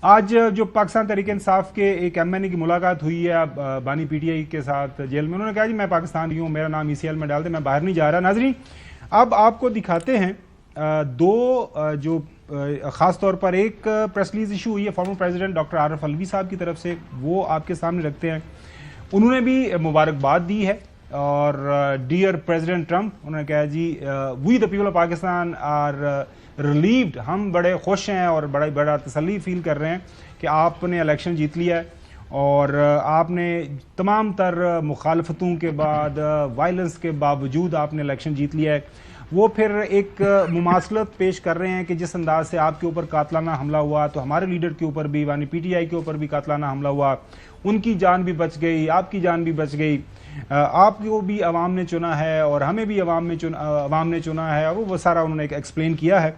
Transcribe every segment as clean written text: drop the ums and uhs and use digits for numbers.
آج جو پاکستان تحریک انصاف کے ایک ایم این اے کی ملاقات ہوئی ہے بانی پی ٹی آئی کے ساتھ جیل میں، انہوں نے کہا جی میں پاکستانی ہوں، میرا نام ای سی ایل میں ڈال دیں، میں باہر نہیں جا رہا. ناظرین اب آپ کو دکھاتے ہیں دو جو خاص طور پر ایک پریس ریلیز ایشو ہوئی ہے farmer president doctor Arif Alvi صاحب کی طرف سے، وہ آپ کے سامنے رکھتے ہیں. انہوں نے بھی مبارکباد دی ہے اور ڈیئر پریزیڈنٹ ٹرمپ، انہوں نے کہا جی we the people of Pakistan are relieved, ہم بڑے خوش ہیں اور بڑا تسلی فیل کر رہے ہیں کہ آپ نے الیکشن جیت لیا ہے اور آپ نے تمام تر مخالفتوں کے بعد وائلنس کے باوجود آپ نے الیکشن جیت لیا ہے. وہ پھر ایک مماثلت پیش کر رہے ہیں کہ جس انداز سے آپ کے اوپر قاتلانہ حملہ ہوا تو ہمارے لیڈر کے اوپر بھی یعنی پی ٹی آئی کے اوپر بھی قاتلانہ حملہ ہوا، ان کی جان بھی بچ گئی، آپ کی جان بھی بچ گئی، آپ کو بھی عوام نے چنا ہے اور ہمیں بھی عوام نے چنا ہے، اور وہ سارا انہوں نے ایکسپلین کیا ہے.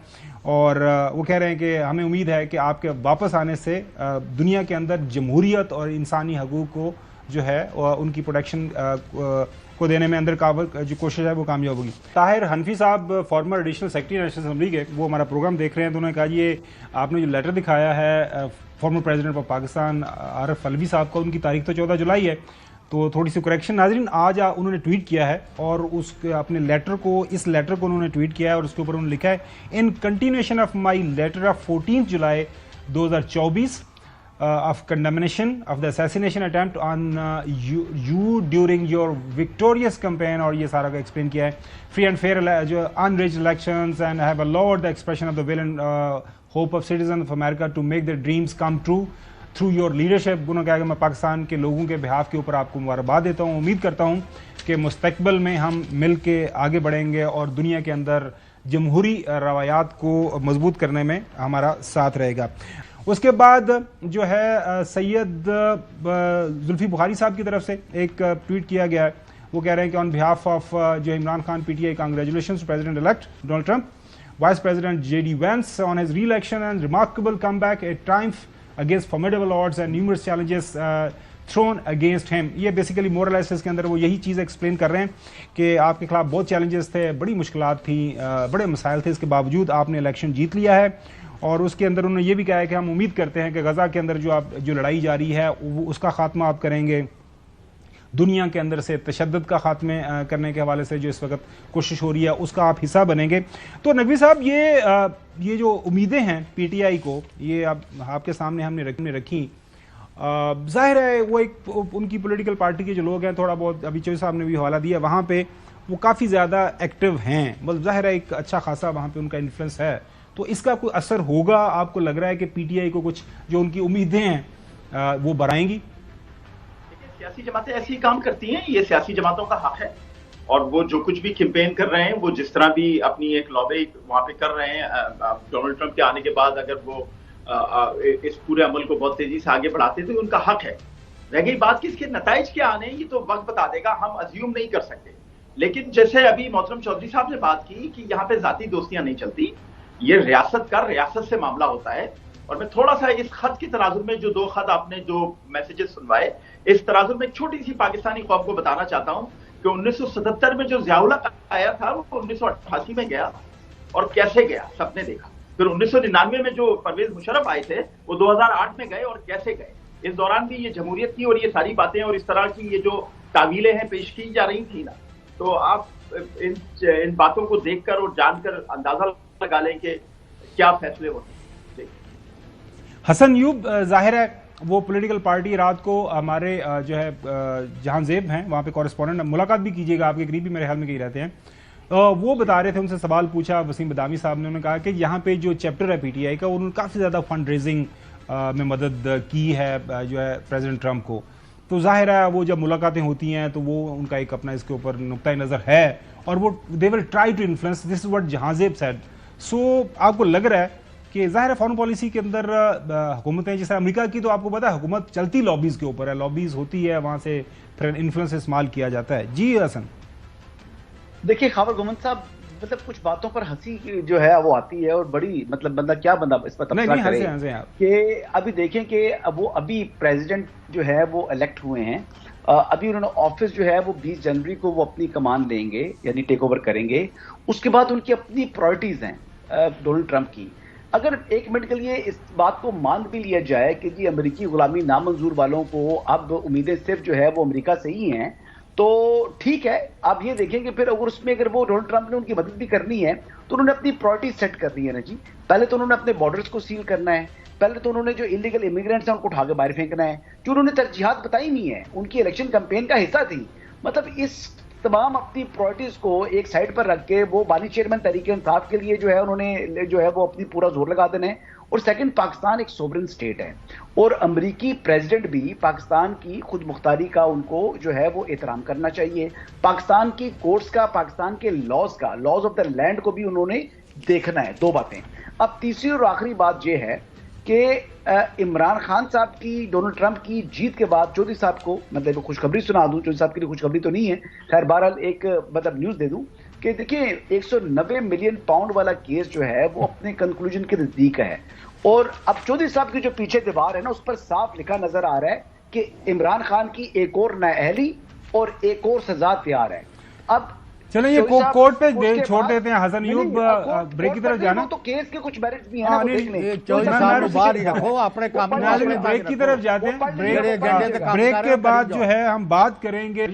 اور وہ کہہ رہے ہیں کہ ہمیں امید ہے کہ آپ کے واپس آنے سے دنیا کے اندر جمہوریت اور انسانی حقوق کو جو ہے ان کی پروٹیکشن کو دینے میں اندر جو کوشش ہے وہ کامیاب ہوگی. طاہر حنفی صاحب former additional secretary national assembly کے، وہ ہمارا پروگرام دیکھ رہے ہیں، تو انہوں نے کہا یہ آپ نے جو لیٹر دکھایا ہے farmer president of Pakistan Arif Alvi صاحب کو، ان کی تاریخ تو 14 جولائی ہے، تو تھوڑی سی کریکشن. ناظرین آج انہوں نے ٹویٹ کیا ہے اور اس اپنے اس لیٹر کو انہوں نے ٹویٹ کیا ہے اور اس کے اوپر انہوں نے لکھا ہے in continuation of my letter of 14 July 2024 of condemnation of the assassination attempt on you during your victorious campaign، اور یہ سارا کا ایکسپلین کیا ہے. free and fair جو unrigged elections and have allowed the expression of the will and hope of citizens of America to make their dreams come true through your leadership. انہوں نے کہا کہ میں پاکستان کے لوگوں کے بہاف کے اوپر آپ کو مبارکباد دیتا ہوں، امید کرتا ہوں کہ مستقبل میں ہم مل کے آگے بڑھیں گے اور دنیا کے اندر جمہوری روایات کو مضبوط کرنے میں ہمارا ساتھ رہے گا. اس کے بعد جو ہے سید زلفی بخاری صاحب کی طرف سے ایک ٹویٹ کیا گیا ہے، وہ کہہ رہے ہیں کہ آن بہاف آف جو Imran Khan P T I congratulations to president elect Donald Trump, vice president J D Vance on his reelection and remarkable comeback a triumph against formidable odds and numerous challenges thrown against him. یہ basically مورلائسس کے اندر وہ یہی چیز explain کر رہے ہیں کہ آپ کے خلاف بہت چیلنجز تھے، بڑی مشکلات تھیں، بڑے مسائل تھے، اس کے باوجود آپ نے الیکشن جیت لیا ہے. اور اس کے اندر انہوں نے یہ بھی کہا ہے کہ ہم امید کرتے ہیں کہ غزہ کے اندر جو لڑائی جاری ہے اس کا خاتمہ آپ کریں گے، دنیا کے اندر سے تشدد کا خاتمے کرنے کے حوالے سے جو اس وقت کوشش ہو رہی ہے اس کا آپ حصہ بنیں گے. تو نقوی صاحب یہ جو امیدیں ہیں پی ٹی آئی کو، یہ آپ کے سامنے ہم نے رکھی، ظاہر ہے وہ ایک ان کی پولیٹیکل پارٹی کے جو لوگ ہیں، تھوڑا بہت ابھی چوہدری صاحب نے بھی حوالہ دیا، وہاں پہ وہ کافی زیادہ ایکٹیو ہیں، بس ظاہر ہے ایک اچھا خاصا وہاں پہ ان کا انفلوئنس ہے، تو اس کا کوئی اثر ہوگا؟ آپ کو لگ رہا ہے کہ پی ٹی آئی کو کچھ جو ان کی امیدیں ہیں وہ بڑھائیں گی؟ سیاسی جماعتیں ایسے ہی کام کرتی ہیں، یہ سیاسی جماعتوں کا حق ہے، اور وہ جو کچھ بھی کیمپین کر رہے ہیں، وہ جس طرح بھی اپنی ایک لابی وہاں پہ کر رہے ہیں، ڈونلڈ ٹرمپ کے آنے کے بعد اگر وہ اس پورے عمل کو بہت تیزی سے آگے بڑھاتے تو ان کا حق ہے. رہ گئی بات کہ اس کے نتائج کیا آنے ہیں، یہ تو وقت بتا دے گا، ہم ازیوم نہیں کر سکتے. لیکن جیسے ابھی محترم چودھری صاحب نے بات کی کہ یہاں پہ ذاتی دوستیاں نہیں چلتی، یہ ریاست سے معاملہ ہوتا ہے. اور میں تھوڑا سا اس خط کی تناظر میں جو 2 خط آپ نے جو میسیجز سنوائے، اس تناظر میں چھوٹی سی پاکستانی قوم کو بتانا چاہتا ہوں کہ 1977 میں جو ضیاء الحق آیا تھا وہ 1988 میں گیا، اور کیسے گیا سب نے دیکھا. پھر 1999 میں جو پرویز مشرف آئے تھے وہ 2008 میں گئے، اور کیسے گئے. اس دوران بھی یہ جمہوریت کی اور یہ ساری باتیں اور اس طرح کی یہ جو تعویلیں ہیں پیش کی جا رہی تھیں نا، تو آپ ان باتوں کو دیکھ کر اور جان کر اندازہ لگا لیں کہ کیا فیصلے ہوتے ہیں. حسن ایوب، ظاہر ہے وہ پولیٹیکل پارٹی رات کو ہمارے جو ہے جہاں زیب ہیں وہاں پہ کورسپونڈنٹ، ملاقات بھی کیجیے گا، آپ کے قریبی میرے خیال میں کہیں رہتے ہیں، وہ بتا رہے تھے، ان سے سوال پوچھا وسیم بدامی صاحب نے، انہوں نے کہا کہ یہاں پہ جو چیپٹر ہے پی ٹی آئی کا انہوں نے کافی زیادہ فنڈ ریزنگ میں مدد کی ہے جو ہے پریزیڈنٹ ٹرمپ کو. تو ظاہر ہے وہ جب ملاقاتیں ہوتی ہیں تو وہ ان کا ایک اپنا اس کے اوپر نقطۂ نظر ہے، اور وہ they will try to influence, this is what Jahanzeb sad. سو آپ کو لگ رہا ہے کہ ظاہر ہے فارن پالیسی کے اندر حکومتیں جیسے امریکہ کی، تو آپ کو پتا ہے حکومت چلتی لابیز کے اوپر ہے، لابیز ہوتی ہے، وہاں سے پھر انفلوئنس استعمال کیا جاتا ہے. جی حسن. دیکھیے خاور گومند صاحب، مطلب کچھ باتوں پر ہنسی جو ہے وہ آتی ہے، اور بڑی مطلب بندہ اس پر تبصرہ کرے کہ ابھی دیکھیں کہ وہ ابھی پریزیڈنٹ جو ہے وہ الیکٹ ہوئے ہیں، ابھی انہوں نے آفس جو ہے وہ 20 جنوری کو وہ اپنی کمان لیں گے، یعنی ٹیک اوور کریں گے. اس کے بعد ان کی اپنی پرائرٹیز ہیں ڈونلڈ ٹرمپ کی. اگر ایک منٹ کے لیے اس بات کو مان بھی لیا جائے کہ جی امریکی غلامی نامنظور والوں کو اب امیدیں صرف جو ہے وہ امریکہ سے ہی ہیں، تو ٹھیک ہے. آپ یہ دیکھیں کہ پھر اگر اس میں اگر وہ ڈونلڈ ٹرمپ نے ان کی مدد بھی کرنی ہے تو انہوں نے اپنی پرائرٹی سیٹ کرنی ہے نا جی. پہلے تو انہوں نے اپنے بارڈرز کو سیل کرنا ہے، پہلے تو انہوں نے جو انلیگل امیگرینٹس ہیں ان کو اٹھا کے باہر پھینکنا ہے، جو انہوں نے ترجیحات بتائی نہیں ہے، ان کی الیکشن کمپین کا حصہ تھی. مطلب اس تمام اپنی پرائرٹیز کو ایک سائڈ پر رکھ کے وہ بانی چیئرمین تحریک انصاف کے لیے جو ہے انہوں نے جو ہے وہ اپنی پورا زور لگا دینا ہے. اور سیکنڈ، پاکستان ایک سوورن سٹیٹ ہے اور امریکی پریزیڈنٹ بھی پاکستان کی خود مختاری کا ان کو جو ہے وہ احترام کرنا چاہیے. پاکستان کی کورٹس کا، پاکستان کے لاز کا، لاز آف دا لینڈ کو بھی انہوں نے دیکھنا ہے. دو باتیں. اب تیسری اور آخری بات یہ ہے کہ عمران خان صاحب کی ڈونلڈ ٹرمپ کی جیت کے بعد چودھری صاحب کو مطلب خوشخبری سنا دوں، چودھری صاحب کے لیے خوشخبری تو نہیں ہے، خیر بہرحال ایک مطلب نیوز دے دوں کہ دیکھیں 190 ملین پاؤنڈ والا کیس جو ہے وہ اپنے کنکلوژن کے نزدیک ہے. اور اب چودھری صاحب کی جو پیچھے دیوار ہے نا اس پر صاف لکھا نظر آ رہا ہے کہ عمران خان کی ایک اور نااہلی اور ایک اور سزا تیار ہے. اب چلیں یہ کورٹ پہ چھوڑ دیتے ہیں. حسن ایوب بریک کی طرف جانا، تو کیس کے کچھ میرٹس بھی ہیں نا وہ دیکھ لیں. بریک کی طرف جاتے ہیں. بریک کے بعد جو ہے ہم بات کریں گے